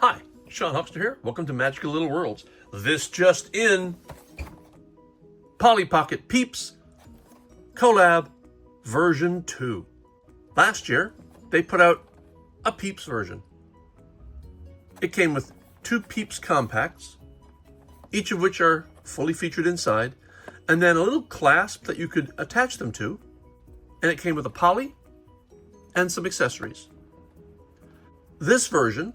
Hi, Sean Huckster here. Welcome to Magical Little Worlds. This just in, Polly Pocket Peeps Collab version 2. Last year, they put out a Peeps version. It came with 2 Peeps compacts, each of which are fully featured inside, and then a little clasp that you could attach them to, and it came with a Polly and some accessories. This version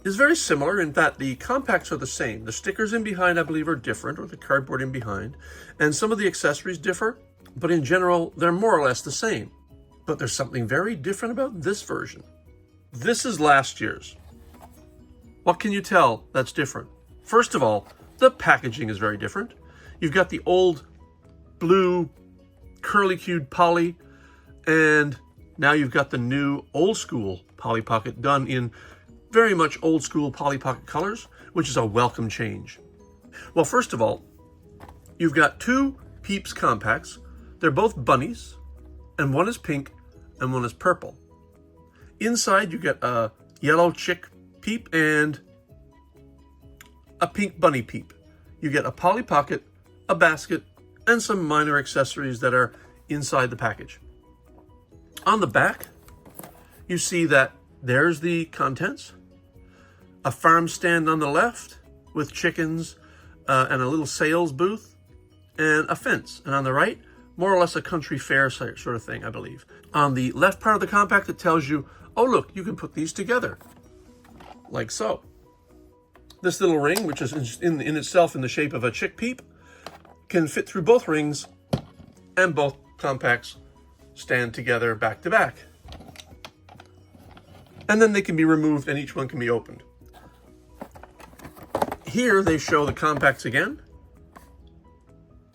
is very similar in that the compacts are the same. The stickers in behind, I believe, are different, or the cardboard in behind, and some of the accessories differ, but in general, they're more or less the same. But there's something very different about this version. This is last year's. What can you tell that's different? First of all, the packaging is very different. You've got the old blue curly-cued Polly, and now you've got the new old school Polly Pocket done in very much old school Polly Pocket colors, which is a welcome change. Well, first of all, you've got 2 Peeps compacts. They're both bunnies, and one is pink and one is purple. Inside you get a yellow chick Peep and a pink bunny Peep. You get a Polly Pocket, a basket, and some minor accessories that are inside the package. On the back, you see that there's the contents. A farm stand on the left with chickens and a little sales booth and a fence. And on the right, more or less a country fair sort of thing, I believe. On the left part of the compact, it tells you, oh look, you can put these together, like so. This little ring, which is in itself in the shape of a chick Peep, can fit through both rings, and both compacts stand together back to back. And then they can be removed and each one can be opened. Here they show the compacts again,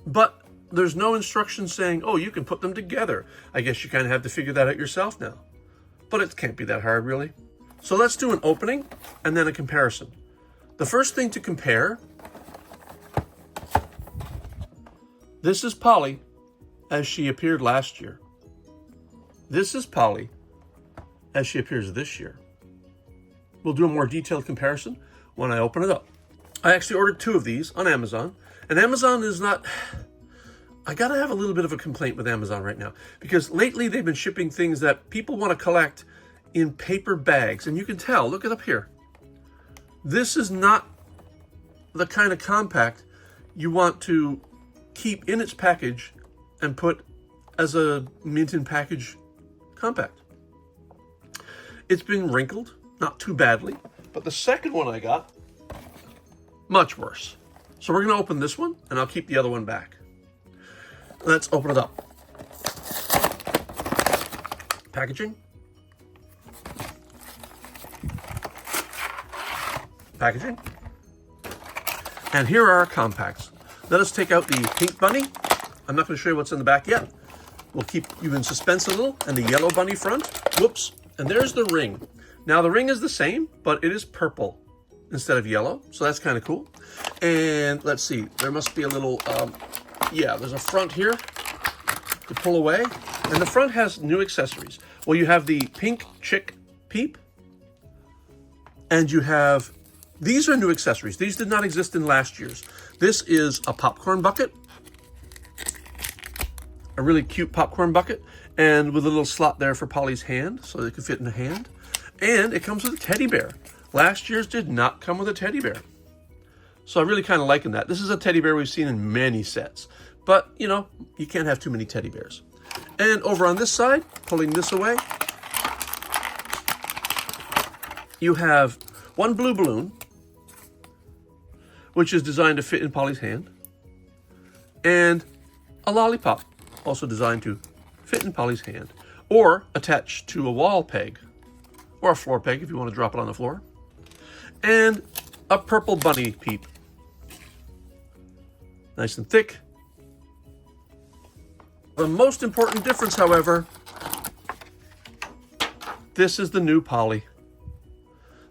but there's no instructions saying, oh, you can put them together. I guess you kind of have to figure that out yourself now. But it can't be that hard, really. So let's do an opening and then a comparison. The first thing to compare, this is Polly as she appeared last year. This is Polly as she appears this year. We'll do a more detailed comparison when I open it up. I actually ordered 2 of these on Amazon, and Amazon is not... I gotta have a little bit of a complaint with Amazon right now, because lately they've been shipping things that people want to collect in paper bags, and you can tell, look it up here. This is not the kind of compact you want to keep in its package and put as a mint in package compact. It's been wrinkled, not too badly, but the second one I got, much worse. So we're going to open this one, and I'll keep the other one back. Let's open it up. Packaging. Packaging. And here are our compacts. Let us take out the pink bunny. I'm not going to show you what's in the back yet. We'll keep you in suspense a little. And the yellow bunny front. Whoops. And there's the ring. Now the ring is the same, but it is purple instead of yellow. So that's kind of cool. And let's see. There must be a little, yeah, there's a front here to pull away. And the front has new accessories. Well, you have the pink chick Peep. And you have, these are new accessories. These did not exist in last year's. This is a popcorn bucket. A really cute popcorn bucket. And with a little slot there for Polly's hand, so it could fit in a hand. And it comes with a teddy bear. Last year's did not come with a teddy bear. So I'm really kind of liking that. This is a teddy bear we've seen in many sets. But, you know, you can't have too many teddy bears. And over on this side, pulling this away, you have one blue balloon, which is designed to fit in Polly's hand, and a lollipop, also designed to fit in Polly's hand, or attached to a wall peg, or a floor peg if you want to drop it on the floor, and a purple bunny Peep. Nice and thick. The most important difference, however, this is the new Polly.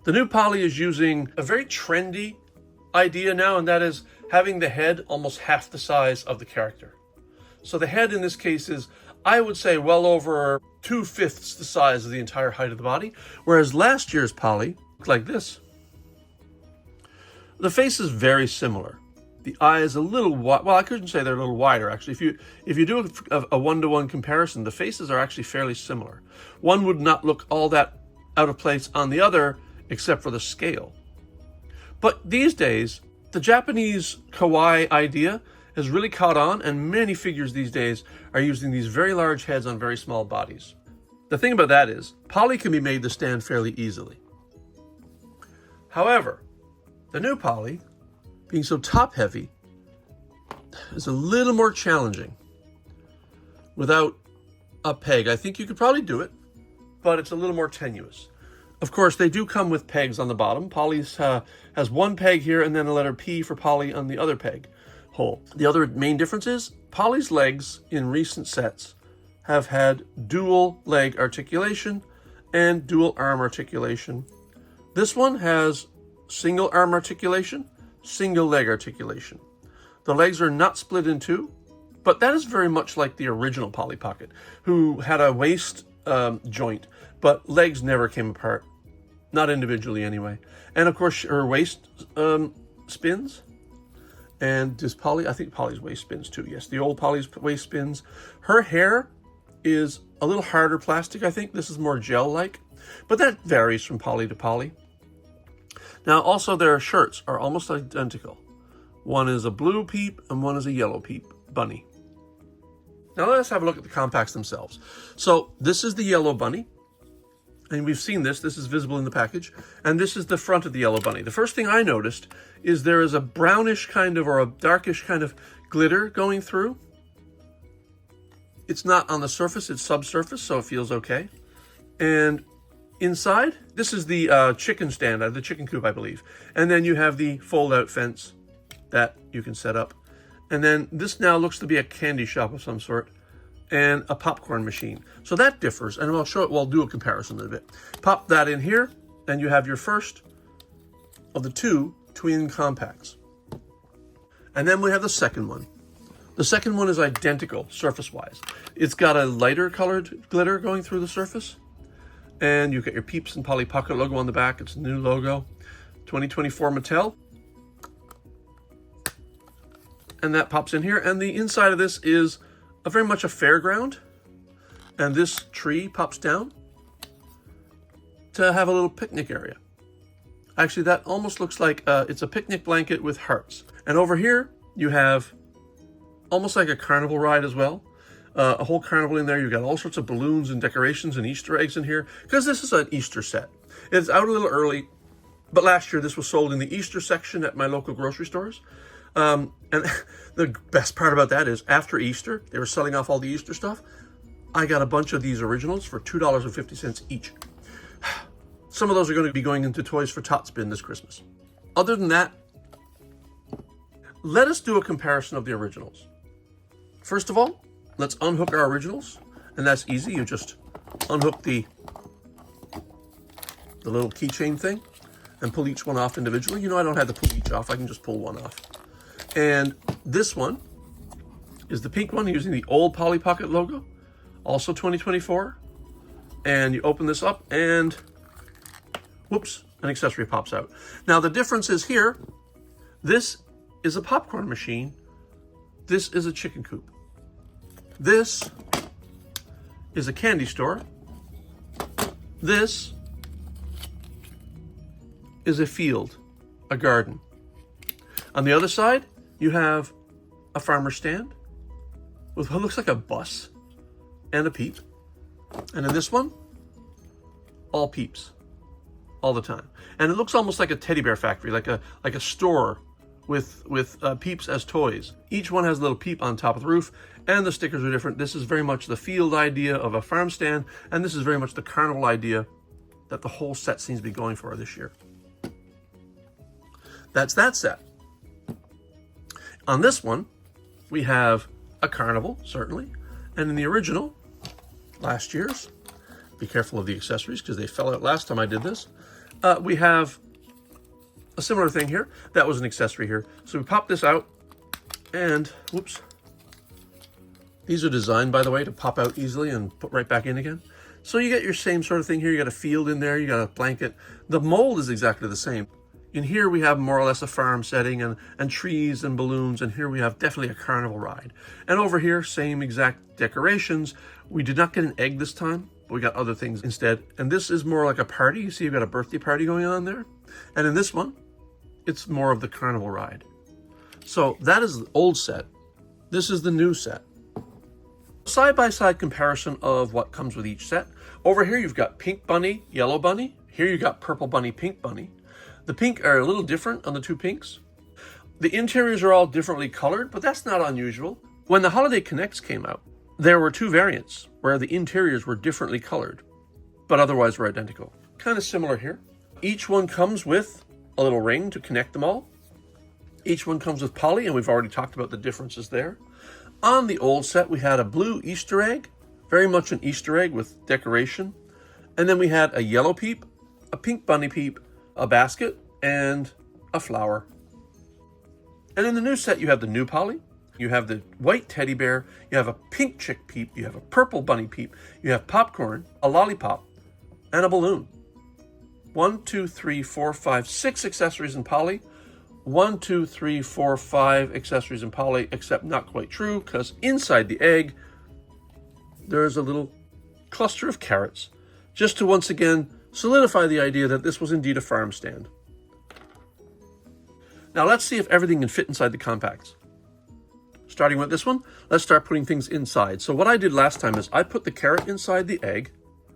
The new Polly is using a very trendy idea now, and that is having the head almost half the size of the character. So the head in this case is, I would say, well over 2/5 the size of the entire height of the body, whereas last year's Polly looked like this. The face is very similar. The eye is a little wide. Well, I couldn't say they're a little wider, actually. If you do a one-to-one comparison, the faces are actually fairly similar. One would not look all that out of place on the other, except for the scale. But these days, the Japanese kawaii idea has really caught on, and many figures these days are using these very large heads on very small bodies. The thing about that is, Polly can be made to stand fairly easily. However, the new Polly, being so top-heavy, is a little more challenging without a peg. I think you could probably do it, but it's a little more tenuous. Of course, they do come with pegs on the bottom. Polly's has one peg here and then a letter P for Polly on the other peg hole. The other main difference is Polly's legs in recent sets have had dual leg articulation and dual arm articulation. This one has single arm articulation, single leg articulation. The legs are not split in two, but that is very much like the original Polly Pocket, who had a waist joint, but legs never came apart, not individually anyway. And of course, her waist spins. And does Polly? I think Polly's waist spins too. Yes, the old Polly's waist spins. Her hair is a little harder plastic. I think this is more gel-like, but that varies from Polly to Polly. Now, also their shirts are almost identical. One is a blue Peep and one is a yellow Peep bunny. Now let's have a look at the compacts themselves. So this is the yellow bunny, and we've seen this. This is visible in the package, and this is the front of the yellow bunny. The first thing I noticed is there is a brownish kind of, or a darkish kind of glitter going through. It's not on the surface, it's subsurface, so it feels okay. And inside, this is the chicken stand, the chicken coop, I believe. And then you have the fold-out fence that you can set up. And then this now looks to be a candy shop of some sort and a popcorn machine. So that differs, and we'll do a comparison in a bit. Pop that in here, and you have your first of the two twin compacts. And then we have the second one. The second one is identical surface-wise. It's got a lighter colored glitter going through the surface. And you get your Peeps and Polly Pocket logo on the back. It's a new logo. 2024 Mattel. And that pops in here. And the inside of this is very much a fairground. And this tree pops down to have a little picnic area. Actually, that almost looks like it's a picnic blanket with hearts. And over here, you have almost like a carnival ride as well. A whole carnival in there. You've got all sorts of balloons and decorations and Easter eggs in here, because this is an Easter set. It's out a little early, but last year this was sold in the Easter section at my local grocery stores. And the best part about that is after Easter, they were selling off all the Easter stuff. I got a bunch of these originals for $2.50 each. Some of those are going to be going into Toys for Tot Spin this Christmas. Other than that, let us do a comparison of the originals. First of all, let's unhook our originals, and that's easy. You just unhook the little keychain thing and pull each one off individually. You know, I don't have to pull each off. I can just pull one off. And this one is the pink one using the old Polly Pocket logo, also 2024. And you open this up and whoops, an accessory pops out. Now the difference is here, this is a popcorn machine. This is a chicken coop. This is a candy store. This is a field, a garden. On the other side, you have a farmer's stand with what looks like a bus and a Peep. And in this one, all Peeps, all the time. And it looks almost like a teddy bear factory, like a store with Peeps as toys. Each one has a little Peep on top of the roof, and the stickers are different. This is very much the field idea of a farm stand, and this is very much the carnival idea that the whole set seems to be going for this year. That's that set. On this one, we have a carnival, certainly, and in the original, last year's, be careful of the accessories because they fell out last time I did this, we have a similar thing here. That was an accessory here. So we pop this out, and whoops. These are designed, by the way, to pop out easily and put right back in again. So you get your same sort of thing here. You got a field in there, you got a blanket. The mold is exactly the same. In here we have more or less a farm setting and trees and balloons, and here we have definitely a carnival ride. And over here, same exact decorations. We did not get an egg this time, but we got other things instead. And this is more like a party. You see you've got a birthday party going on there. And in this one, it's more of the carnival ride. So that is the old set. This is the new set. Side-by-side comparison of what comes with each set. Over here you've got pink bunny, yellow bunny. Here you got purple bunny, pink bunny. The pink are a little different on the two pinks. The interiors are all differently colored, but that's not unusual. When the Holiday Connects came out, there were two variants where the interiors were differently colored, but otherwise were identical. Kind of similar here. Each one comes with a little ring to connect them all. Each one comes with poly, and we've already talked about the differences there. On the old set, we had a blue Easter egg, very much an Easter egg with decoration. And then we had a yellow peep, a pink bunny peep, a basket, and a flower. And in the new set, you have the new poly, you have the white teddy bear, you have a pink chick peep, you have a purple bunny peep, you have popcorn, a lollipop, and a balloon. 1, 2, 3, 4, 5, 6 accessories in poly. 1, 2, 3, 4, 5 accessories in poly, except not quite true, because inside the egg, there's a little cluster of carrots, just to once again solidify the idea that this was indeed a farm stand. Now let's see if everything can fit inside the compacts. Starting with this one, let's start putting things inside. So what I did last time is I put the carrot inside the egg,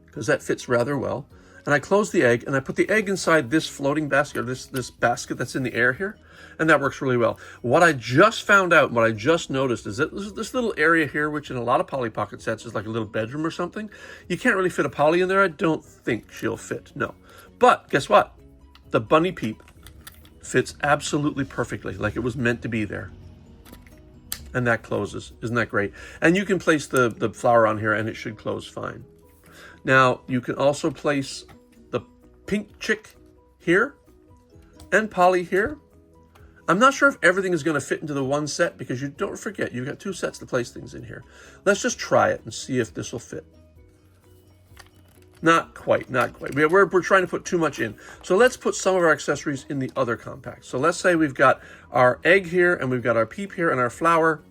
because that fits rather well. And I closed the egg, and I put the egg inside this floating basket, or this basket that's in the air here, and that works really well. What I just found out, what I just noticed, is that this little area here, which in a lot of Polly Pocket sets is like a little bedroom or something, you can't really fit a Polly in there. I don't think she'll fit, no. But guess what? The bunny peep fits absolutely perfectly, like it was meant to be there. And that closes. Isn't that great? And you can place the flower on here, and it should close fine. Now, you can also place the pink chick here and Polly here. I'm not sure if everything is going to fit into the one set, because you don't forget, you've got two sets to place things in here. Let's just try it and see if this will fit. Not quite, not quite. We're trying to put too much in. So let's put some of our accessories in the other compact. So let's say we've got our egg here, and we've got our peep here, and our flower,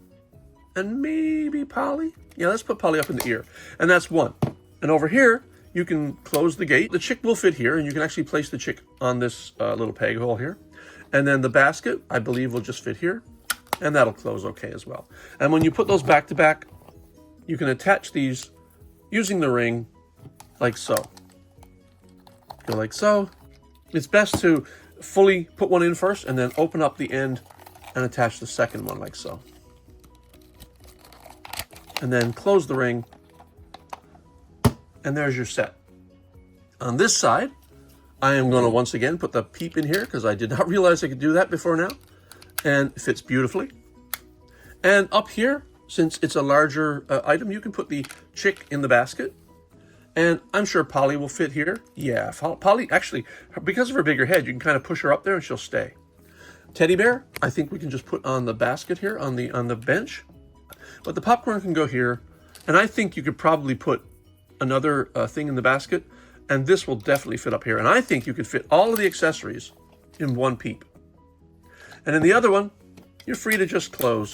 and maybe Polly. Yeah, let's put Polly up in the ear. And that's one. And over here, you can close the gate. The chick will fit here, and you can actually place the chick on this little peg hole here. And then the basket, I believe, will just fit here, and that'll close okay as well. And when you put those back to back, you can attach these using the ring like so. Go like so. It's best to fully put one in first, and then open up the end and attach the second one like so. And then close the ring. And there's your set. On this side, I am going to once again put the peep in here, because I did not realize I could do that before now. And it fits beautifully. And up here, since it's a larger item, you can put the chick in the basket. And I'm sure Polly will fit here. Yeah, Polly, actually, because of her bigger head, you can kind of push her up there and she'll stay. Teddy bear, I think we can just put on the basket here, on the bench. But the popcorn can go here. And I think you could probably put another thing in the basket, and this will definitely fit up here. And I think you could fit all of the accessories in one peep. And in the other one, you're free to just close.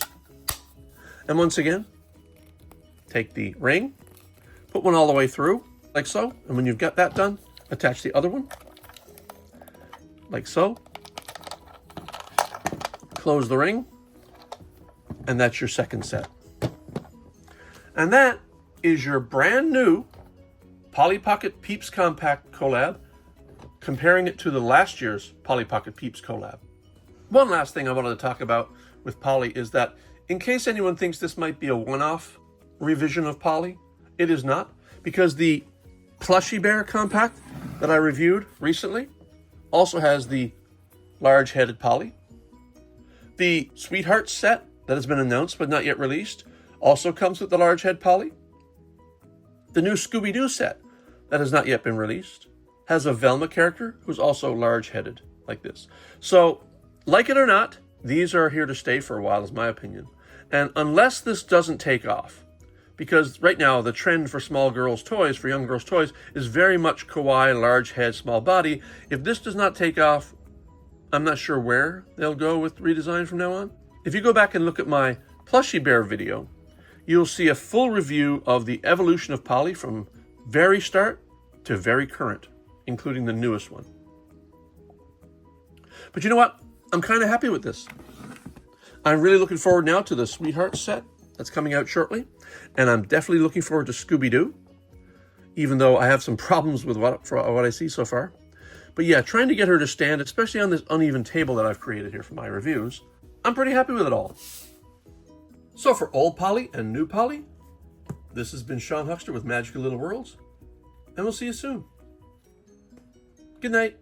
And once again, take the ring, put one all the way through, like so. And when you've got that done, attach the other one, like so. Close the ring, and that's your second set. And that is your brand new Polly Pocket Peeps Compact collab, comparing it to the last year's Polly Pocket Peeps collab. One last thing I wanted to talk about with Polly is that, in case anyone thinks this might be a one-off revision of Polly, it is not, because the Plushie Bear Compact that I reviewed recently also has the large-headed Polly. The Sweetheart set that has been announced but not yet released also comes with the large head Polly. The new Scooby-Doo set that has not yet been released has a Velma character who's also large-headed, like this. So, like it or not, these are here to stay for a while, is my opinion. And unless this doesn't take off, because right now the trend for small girls' toys, for young girls' toys, is very much kawaii, large head, small body. If this does not take off, I'm not sure where they'll go with redesign from now on. If you go back and look at my Plushie Bear video, you'll see a full review of the evolution of Polly from very start to very current, including the newest one. But you know what? I'm kind of happy with this. I'm really looking forward now to the Sweetheart set that's coming out shortly. And I'm definitely looking forward to Scooby-Doo, even though I have some problems with what I see so far. But yeah, trying to get her to stand, especially on this uneven table that I've created here for my reviews, I'm pretty happy with it all. So for old Polly and new Polly, this has been Sean Huckster with Magical Little Worlds, and we'll see you soon. Good night.